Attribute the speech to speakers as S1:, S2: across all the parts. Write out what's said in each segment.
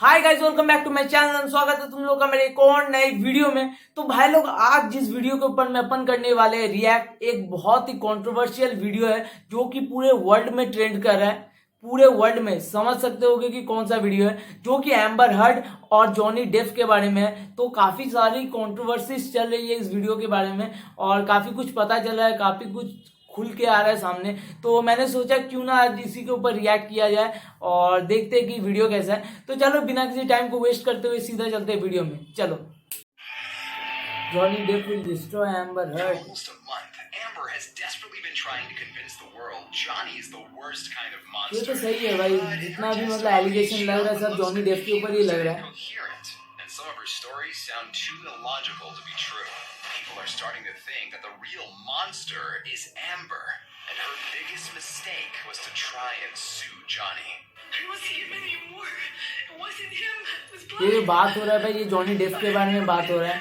S1: Hi guys, welcome back to my channel. स्वागत है तुम लोग का मेरे एक और नई वीडियो में। तो भाई लोग, आज जिस वीडियो के ऊपर में अपन करने वाले हैं रिएक्ट, एक बहुत ही कंट्रोवर्शियल वीडियो है जो कि पूरे वर्ल्ड में ट्रेंड कर रहा है। पूरे वर्ल्ड में समझ सकते होगे कि कौन सा वीडियो है, जो कि एम्बर हर्ड और जॉनी डेप के बारे में है। तो काफी सारी कंट्रोवर्सीज चल रही है इस वीडियो के बारे में और काफी कुछ पता चल रहा है, काफी कुछ खुल के आ रहा है सामने। तो मैंने सोचा क्यों ना आज इसी के ऊपर रिएक्ट किया जाए और देखते हैं कि वीडियो कैसा है। तो चलो बिना किसी टाइम को वेस्ट करते हुए सीधा चलते हैं वीडियो में। चलो। Johnny Depp will destroy Amber Heard. ये तो सही है भाई, जितना भी मतलब एलिगेशन लग रहा है सब जॉनी डेप के ऊपर ही लग रहा है।
S2: Some of her stories sound too illogical to be true. People are starting to think that the real monster is Amber, and her biggest mistake was to try and sue Johnny.
S3: It wasn't him anymore. It wasn't him. It was blood.
S1: ये बात हो रहा है भाई, ये Johnny Depp के बारे में बात हो रहा है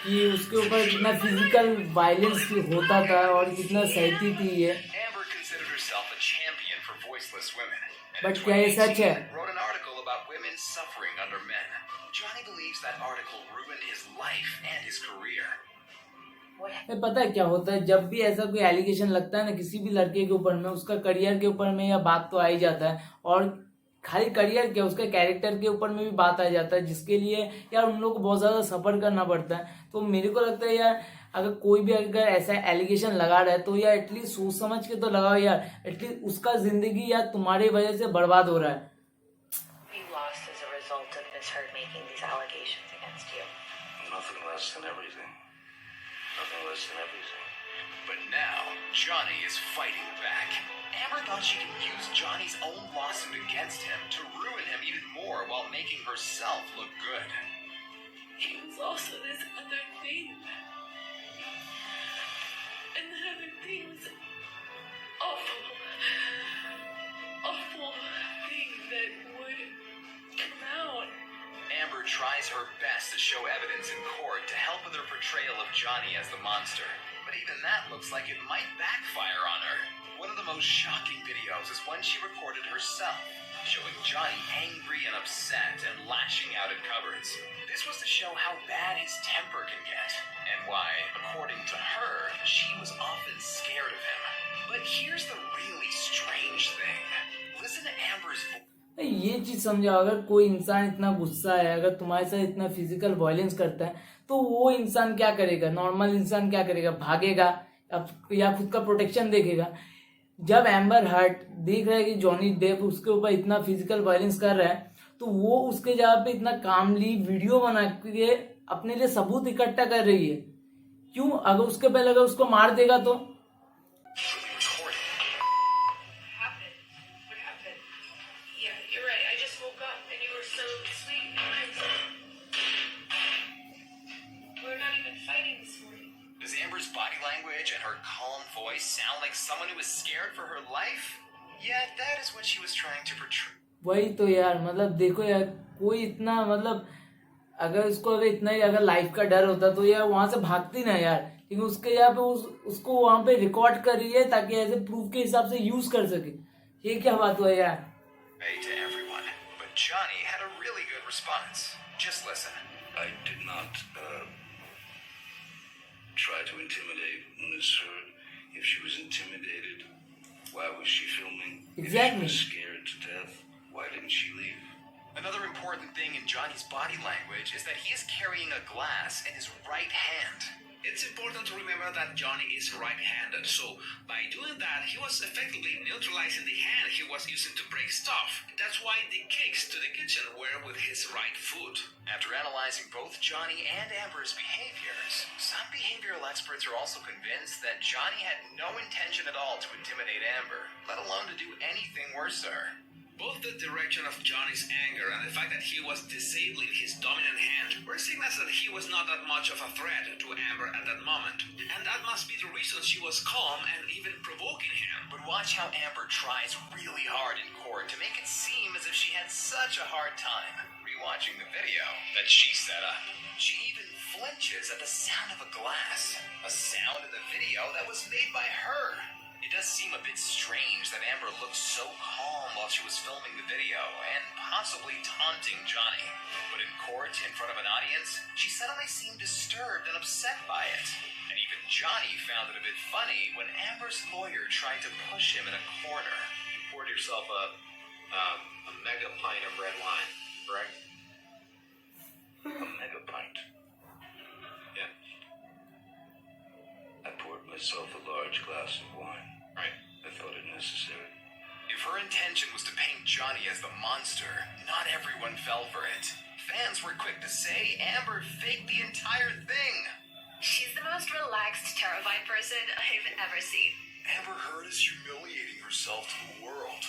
S1: कि उसके ऊपर कितना फिजिकल वायलेंस होता था और कितना सहती थी ये।
S2: Amber considered herself a champion for voiceless women.
S1: But क्या ये सच है?
S2: Wrote an article about women suffering under men. Johnny believes that article ruined his life and his career.
S1: पता है क्या होता है, जब भी ऐसा कोई एलिगेशन लगता है ना किसी भी लड़के के ऊपर में, उसका करियर के ऊपर में यह बात तो आ ही जाता है। और खाली करियर क्या, उसका कैरेक्टर के ऊपर में भी बात आ जाता है, जिसके लिए यार उन लोग को बहुत ज्यादा सफर करना पड़ता है। तो मेरे को लगता है यार, अगर कोई भी अगर ऐसा एलिगेशन लगा रहा है तो यार एटलीस्ट सोच समझ के तो लगाओ यार। एटलीस्ट उसका जिंदगी यार तुम्हारी वजह से बर्बाद हो रहा है।
S2: Nothing less than everything. Nothing less than everything. But now, Johnny is fighting back. Amber thought she could use Johnny's own lawsuit against him to ruin him even more while making herself look good.
S3: He was also this other thing. And that other thing was an awful thing that would come out.
S2: Amber tries her best to show evidence in court to help with her portrayal of Johnny as the monster. But even that looks like it might backfire on her. One of the most shocking videos is when she recorded herself, showing Johnny angry and upset and lashing out at cupboards. This was to show how bad his temper can get, and why, according to her, she was often scared of him. But here's the really strange thing. Listen to Amber's voice.
S1: ये चीज समझाओ, अगर कोई इंसान इतना गुस्सा है, अगर तुम्हारे साथ इतना फिजिकल वायलेंस करता है, तो वो इंसान क्या करेगा? नॉर्मल इंसान क्या करेगा? भागेगा या खुद का प्रोटेक्शन देखेगा। जब एम्बर हर्ड देख रहा है कि जॉनी डेप उसके ऊपर इतना फिजिकल वायलेंस कर रहा है, तो वो उसके जगह पे इतना कामली वीडियो बना के अपने लिए सबूत इकट्ठा कर रही है। क्यों? अगर उसके पहले अगर उसको मार देगा तो
S2: Does Amber's body language and her calm voice sound like someone who is scared for her life? Yeah, that is what she was trying to portray.
S1: वही तो यार, मतलब देखो यार, कोई इतना मतलब अगर उसको अगर इतना ही अगर लाइफ का डर होता तो यार वहां से भागती ना यार। लेकिन उसके यहाँ पे उसको वहां पे रिकॉर्ड कर रही है ताकि ऐसे प्रूफ के हिसाब से यूज कर सके। ये क्या बात हुआ यार?
S2: Hey to everyone, but Johnny had a really good response. Just listen.
S4: I did not try to intimidate Miss Heard. If she was intimidated, why was she filming?
S1: Exactly.
S4: If she was scared to death, why didn't she leave?
S2: Another important thing in Johnny's body language is that he is carrying a glass in his right hand.
S5: It's important to remember that Johnny is right-handed, so by doing that, he was effectively neutralizing the hand he was using to break stuff. That's why the kicks to the kitchen were with his right foot.
S2: After analyzing both Johnny and Amber's behaviors, some behavioral experts are also convinced that Johnny had no intention at all to intimidate Amber, let alone to do anything worse to her.
S5: Both the direction of Johnny's anger and the fact that he was disabling his dominant hand were signals that he was not that much of a threat to Amber at that moment. And that must be the reason she was calm and even provoking him.
S2: But watch how Amber tries really hard in court to make it seem as if she had such a hard time rewatching the video that she set up. She even flinches at the sound of a glass, a sound in the video that was made by her. It does seem a bit strange that Amber looked so calm while she was filming the video and possibly taunting Johnny. But in court, in front of an audience, she suddenly seemed disturbed and upset by it. And even Johnny found it a bit funny when Amber's lawyer tried to push him in a corner.
S6: You poured yourself a mega pint of red wine, correct?
S4: A mega pint.
S6: Yeah.
S4: I poured myself a large glass of wine.
S6: Right.
S4: I thought it necessary.
S2: If her intention was to paint Johnny as the monster, not everyone fell for it. Fans were quick to say Amber faked the entire thing.
S3: She's the most relaxed, terrified person I've ever seen.
S2: Amber Heard is humiliating herself to the world.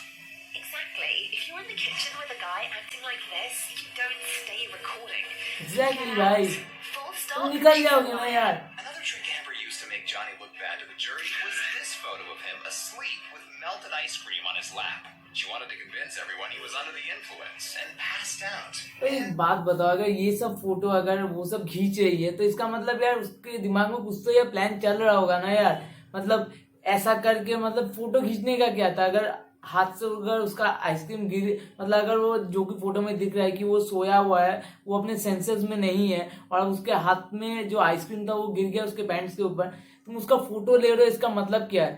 S3: Exactly. If you're in the kitchen with a guy acting like this, you don't stay recording.
S1: Exactly भाई,
S3: Full
S1: तुम
S3: stop.
S1: निकल जाओगे ना यार.
S2: Another trick Amber used to make Johnny look bad to the jury was this photo of him asleep with melted ice cream on his lap. She wanted to convince everyone he was under the influence and passed out.
S1: तो एक बात बताओ, अगर ये सब photo अगर वो सब खींच रही है तो इसका मतलब यार उसके दिमाग में कुछ तो ये प्लान चल रहा होगा ना यार. मतलब ऐसा करके मतलब फोटो खींचने का क्या था? अगर हाथ से अगर उसका आइसक्रीम गिर, मतलब अगर वो जो कि फोटो में दिख रहा है कि वो सोया हुआ है, वो अपने सेंसेस में नहीं है और उसके हाथ में जो आइसक्रीम था वो गिर गया उसके पैंट्स के ऊपर, तुम उसका फोटो ले रहे हो, इसका मतलब क्या है?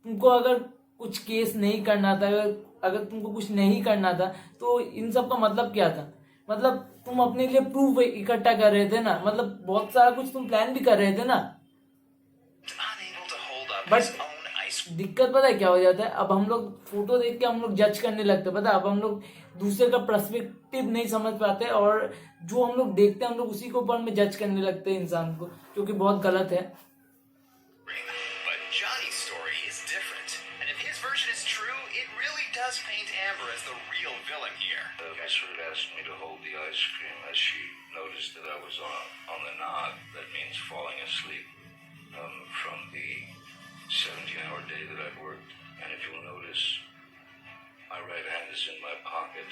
S1: तुमको अगर कुछ केस नहीं करना था, अगर तुमको कुछ नहीं करना था तो इन सब का मतलब क्या था? मतलब तुम अपने लिए प्रूफ इकट्ठा कर रहे थे ना, मतलब बहुत सारा कुछ तुम प्लान भी कर रहे थे ना.
S2: Unable to hold up
S1: But-
S2: his own ice
S1: दिक्कत पता है क्या हो जाता है? अब हम लोग फोटो देख के हम लोग जज करने लगते हैं, पता है? अब हम लोग दूसरे का पर्सपेक्टिव नहीं समझ पाते और जो हम लोग देखते हैं हम लोग उसी के ऊपर में जज करने लगते हैं इंसान को, जो कि बहुत गलत है.
S2: cream. But Johnny's story is different. And if his version is true, it really does paint Amber as the real villain here.
S4: Miss Heard asked me to hold the ice cream as she noticed that I was on the nod. That means falling asleep from the 17-hour day that I've worked. And if you'll notice, my right hand is in my pocket,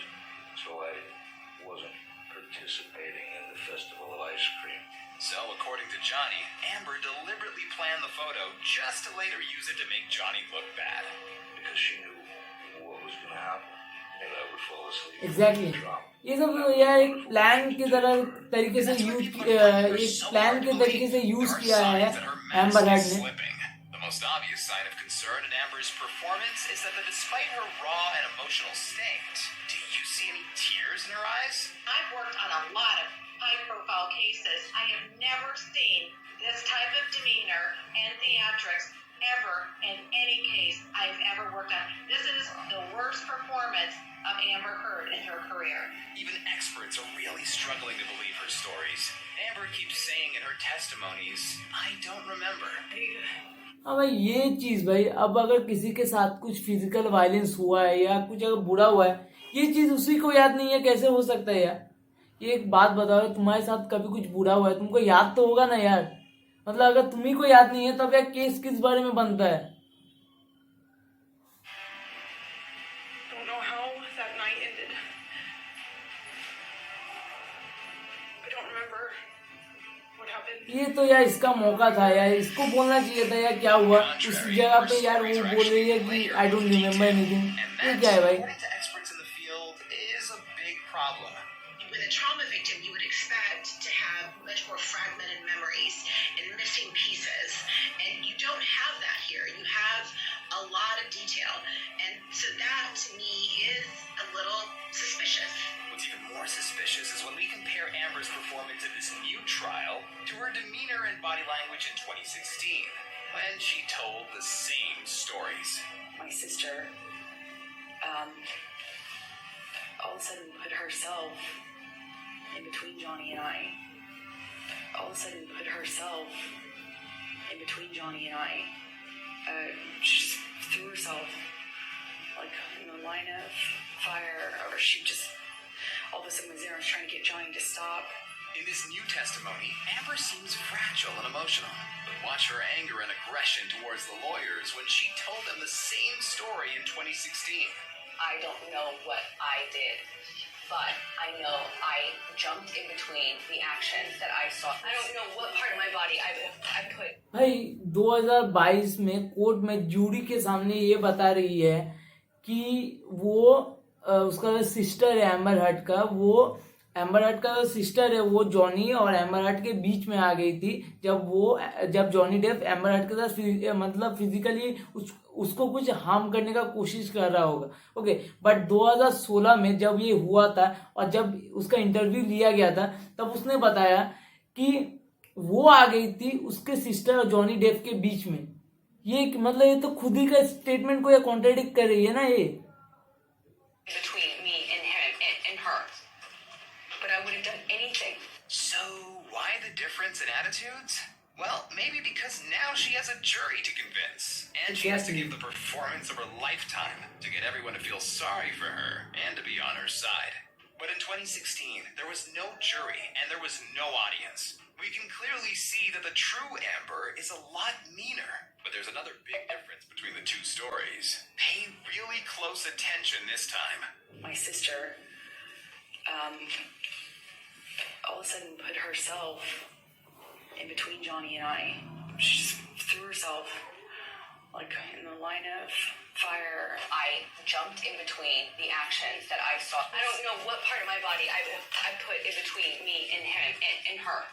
S4: so I wasn't participating in the festival of ice cream.
S2: So, according to Johnny, Amber deliberately planned the photo just to later use it to make Johnny look bad.
S4: Because she knew what was going to happen. And I would fall asleep.
S1: Exactly.
S4: Drop.
S1: ये सब यार एक plan की तरह तरीके से use किया है एम्बर हर्ड ने.
S2: The most obvious sign of concern in Amber's performance is that despite her raw and emotional state, do you see any tears in her eyes?
S7: I've worked on a lot of high-profile cases. I have never seen this type of demeanor and theatrics ever in any case I've ever worked on. This is the worst performance of Amber Heard in her career.
S2: Even experts are really struggling to believe her stories. Amber keeps saying in her testimonies, I don't remember.
S1: हाँ भाई, ये चीज भाई, अब अगर किसी के साथ कुछ फिजिकल वायलेंस हुआ है या कुछ अगर बुरा हुआ है, ये चीज उसी को याद नहीं है, कैसे हो सकता है यार? ये एक बात बताओ, तुम्हारे साथ कभी कुछ बुरा हुआ है तुमको याद तो होगा ना यार. मतलब अगर तुम्ही को याद नहीं है तब यार केस किस बारे में बनता है?
S3: Don't know how that night ended. I don't remember what happened.
S1: ये तो यार इसका मौका था यार, इसको बोलना चाहिए था यार क्या हुआ उस जगह पे यार. वो बोल रही है कि आई डोंट रिमेम्बर एनीथिंग. ये क्या है भाई?
S2: According to experts in the field, is a big problem.
S7: With a trauma victim, you would expect to have much more fragmented memories and missing pieces. And you don't have that here. You have a lot of detail. And so that, to me, is a little suspicious.
S2: What's even more suspicious is when we compare Amber's performance in this new trial to her demeanor and body language in 2016, when she told the same stories.
S8: My sister all of a sudden put herself in between Johnny and I. All of a sudden put herself in between Johnny and I. She just threw herself like in a line of fire, or she just all of a sudden was there and was trying to get Johnny to stop.
S2: In this new testimony, Amber seems fragile and emotional, but watch her anger and aggression towards the lawyers when she told them the same story in 2016.
S7: I don't know what I did,
S3: but I know I jumped in between the actions that I saw. I don't know what part of my body I put.
S1: भाई 2022 में court में jury के सामने ये बता रही है कि वो उसका सिस्टर है एम्बर हर्ट का, वो एम्बर हर्ट का सिस्टर है, वो जॉनी और एम्बर हर्ट के बीच में आ गई थी जब जॉनी डेप एम्बर हर्ट के साथ मतलब फिजिकली उसको कुछ हार्म करने का कोशिश कर रहा होगा। ओके, बट 2016 में जब ये हुआ था और जब उसका इंटरव्यू लिया गया था, तब उसने बताया कि वो आ गई थी उसके सिस्टर और जॉनी डेप के बीच में। ये मतलब ये तो खुद ही का स्टेटमेंट को ये कॉन्ट्रडिक्ट कर रही है ना ये।
S3: Between me and him and her. But I would have done anything.
S2: So, why the difference in attitudes? Well, maybe because now she has a jury to convince. And she has to give the performance of her lifetime to get everyone to feel sorry for her and to be on her side. But in 2016, there was no jury and there was no audience. We can clearly see that the true Amber is a lot meaner. But there's another big difference between the two stories. Pay really close attention this time.
S8: My sister, all of a sudden put herself in between Johnny and I. She just threw herself like in the line of fire.
S3: I jumped in between the actions that I saw. I don't know what part of my body I put in between me and him and her.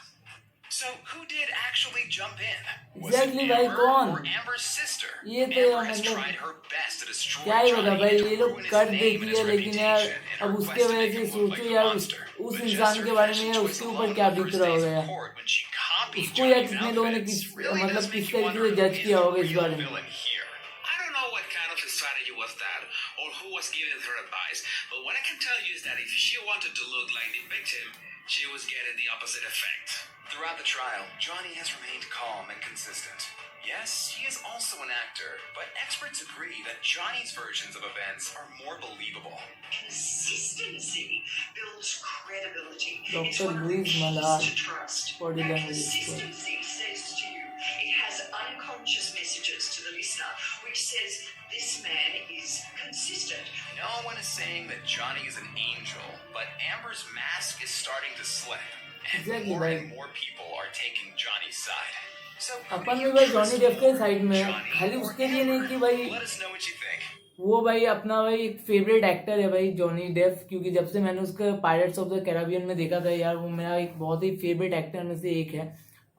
S2: So, who did actually jump in? Was
S1: Exactly,
S2: it
S1: भाई
S2: Amber
S1: कौन?
S2: or Amber's sister?
S1: ये तो
S2: Amber has
S1: मतलब
S2: tried her best to destroy
S1: क्या ही बता
S2: Johnny
S1: भाई,
S2: and
S1: ये
S2: to
S1: लोग
S2: ruin his
S1: कर
S2: name
S1: देती
S2: and
S1: है,
S2: his
S1: लेकिन यार
S2: reputation in
S1: अब
S2: her
S1: उसके
S2: quest to
S1: वजह
S2: make
S1: से
S2: him look
S1: सोचो
S2: like the
S1: यार
S2: monster.
S1: उस
S2: But
S1: इंसान
S2: just
S1: के
S2: her
S1: बारे में
S2: fashion
S1: यार
S2: choice
S1: उसके
S2: alone
S1: ऊपर
S2: in
S1: क्या
S2: the
S1: बीत
S2: first
S1: रहा
S2: days
S1: होगा
S2: of
S1: यार,
S2: court when she copied
S1: उसको या
S2: Johnny's
S1: कितने लोगों ने
S2: outfits
S1: किस
S2: really
S1: मतलब
S2: does
S1: किस
S2: make you
S1: तरीके
S2: wonder
S1: से
S2: who
S1: जज
S2: is
S1: किया
S2: the
S1: होगा इस
S2: real
S1: बारे में।
S2: villain here.
S5: I don't know what kind of strategy was that or who was giving her advice, but what I can tell you is that if she wanted to look like the victim, she was getting the opposite effect.
S2: Throughout the trial, Johnny has remained calm and consistent. Yes, he is also an actor, but experts agree that Johnny's versions of events are more believable.
S7: Consistency builds credibility.
S1: Dr.
S7: It's one of the
S1: Louise
S7: keys
S1: Malad,
S7: to trust.
S1: body
S7: And
S1: language expert.
S7: consistency says to you, it has unconscious messages to the listener, which says this man is consistent.
S2: No one is saying that Johnny is an angel, but Amber's mask is starting to slip. And
S1: Exactly,
S2: more
S1: right.
S2: and more people are taking Johnny's side. So, who
S1: upon
S2: do
S1: भी
S2: you
S1: भाई
S2: trust
S1: Johnny Depp के
S2: more,
S1: side में है,
S2: Johnny
S1: खाली
S2: or
S1: उसके लिए नहीं
S2: Amber?
S1: कि भाई
S2: Let us know what you think.
S1: वो भाई अपना भाई एक फेवरेट एक्टर है भाई जॉनी डेप, क्योंकि जब से मैंने उसका पायरेट्स ऑफ द कैरिबियन में देखा था यार, वो मेरा एक बहुत ही फेवरेट एक्टर में से एक है।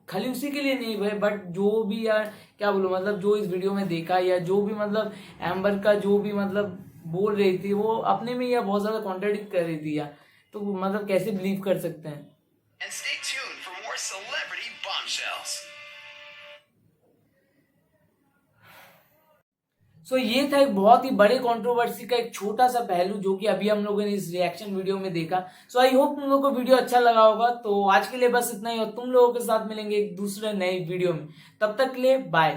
S1: खाली उसी के लिए नहीं भाई, बट जो भी यार क्या बोलूं, मतलब जो इस वीडियो में देखा या जो भी मतलब एम्बर का जो भी मतलब बोल रही थी, वो अपने में यार बहुत ज्यादा कॉन्ट्रडिक्ट कर रही थी यार, तो मतलब कैसे बिलीव कर सकते हैं।
S2: And stay tuned for more celebrity bombshells.
S1: सो ये था एक बहुत ही बड़े कंट्रोवर्सी का एक छोटा सा पहलू जो कि अभी हम लोगों ने इस रिएक्शन वीडियो में देखा। सो आई होप तुम लोगों को वीडियो अच्छा लगा होगा। तो आज के लिए बस इतना ही और तुम लोगों के साथ मिलेंगे एक दूसरे नए वीडियो में, तब तक के लिए बाय।